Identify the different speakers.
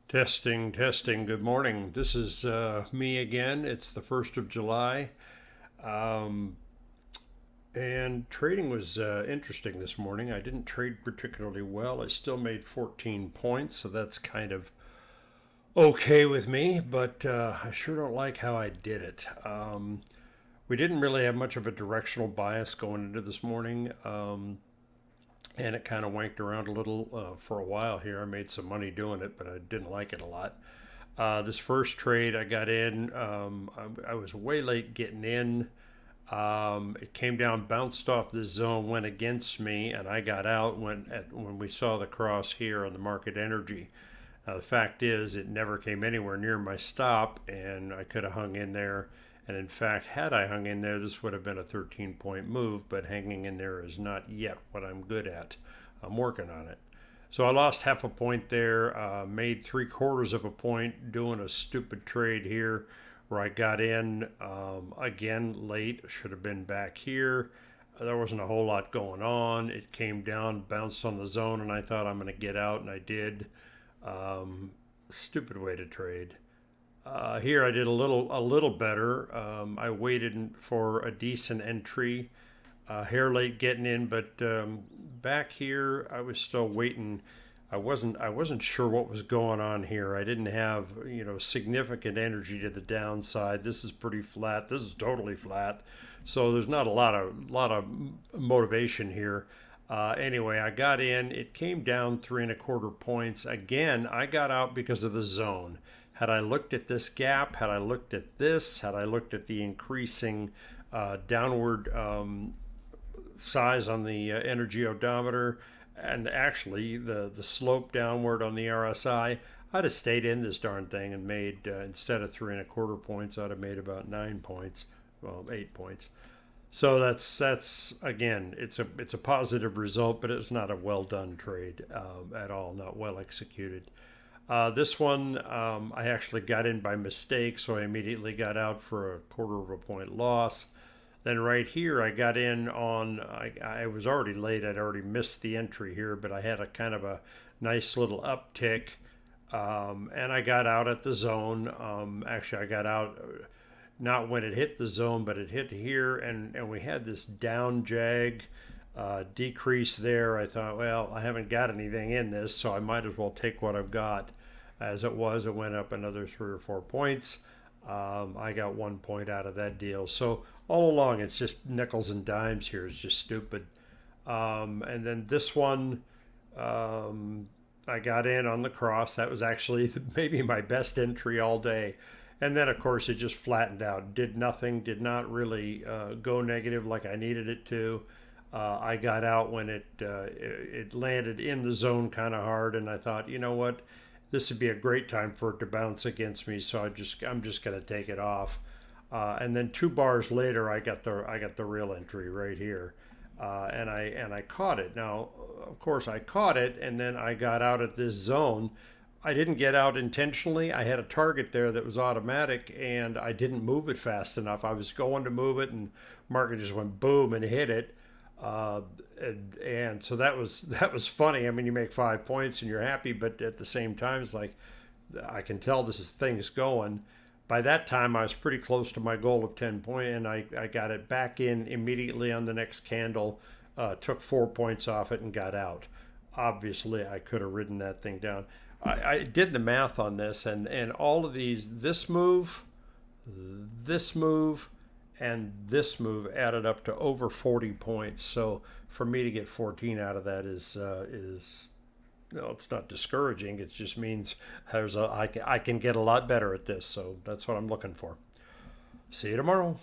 Speaker 1: Testing, testing. Good morning. This is me again. It's the 1st of July. Um, and trading was interesting this morning. I didn't trade particularly well. I still made 14 points, so that's kind of okay with me, but I sure don't like how I did it. We didn't really have much of a directional bias going into this morning. And it kind of wanked around a little for a while here. I made some money doing it, but I didn't like it a lot. This first trade I got in, I was way late getting in. It came down, bounced off the zone, went against me, and I got out when we saw the cross here on the market energy. The fact is, it never came anywhere near my stop, and I could have hung in there. And in fact, had I hung in there, this would have been a 13-point move, but hanging in there is not yet what I'm good at. I'm working on it. So I lost half a point there, made three-quarters of a point doing a stupid trade here where I got in again late, should have been back here. There wasn't a whole lot going on. It came down, bounced on the zone, and I thought I'm going to get out, and I did. Stupid way to trade. Here I did a little better. I waited for a decent entry. Hair late getting in, but back here I was still waiting. I wasn't sure what was going on here. I didn't have significant energy to the downside. This is pretty flat. This is totally flat. So there's not a lot of motivation here. Anyway, I got in. It came down 3.25 points. Again, I got out because of the zone. Had I looked at this gap, had I looked at this, had I looked at the increasing downward size on the energy odometer, and actually the slope downward on the RSI, I'd have stayed in this darn thing and made instead of 3.25 points, I'd have made about 9 points, well, 8 points. So that's again, it's a positive result, but it's not a well done trade at all, not well executed. This one I actually got in by mistake, so I immediately got out for a quarter of a point loss. Then right here, I got in on, I was already late. I'd already missed the entry here, but I had a kind of a nice little uptick, and I got out at the zone. Actually, I got out not when it hit the zone, but it hit here, and we had this down jag decrease there. I thought, well, I haven't got anything in this, so I might as well take what I've got. As it was, it went up another 3 or 4 points. I got 1 point out of that deal. So all along, it's just nickels and dimes here. It's just stupid. And then this one, I got in on the cross. That was actually maybe my best entry all day. And then, of course, it just flattened out. Did nothing. Did not really go negative like I needed it to. I got out when it landed in the zone kind of hard, and I thought, you know what, this would be a great time for it to bounce against me. So I'm just going to take it off. And then 2 bars later, I got the real entry right here, and I caught it. Now, of course, I caught it, and then I got out at this zone. I didn't get out intentionally. I had a target there that was automatic, and I didn't move it fast enough. I was going to move it, and market just went boom and hit it. Uh, and so that was funny. I mean, you make 5 points and you're happy, but at the same time, it's like I can tell this is things going. By that time, I was pretty close to my goal of 10 point, and I got it back in immediately on the next candle. Took 4 points off it and got out. Obviously, I could have ridden that thing down. I did the math on this, and all of these, this move, and this move added up to over 40 points. So for me to get 14 out of that is no, it's not discouraging. It just means I can get a lot better at this. So that's what I'm looking for. See you tomorrow.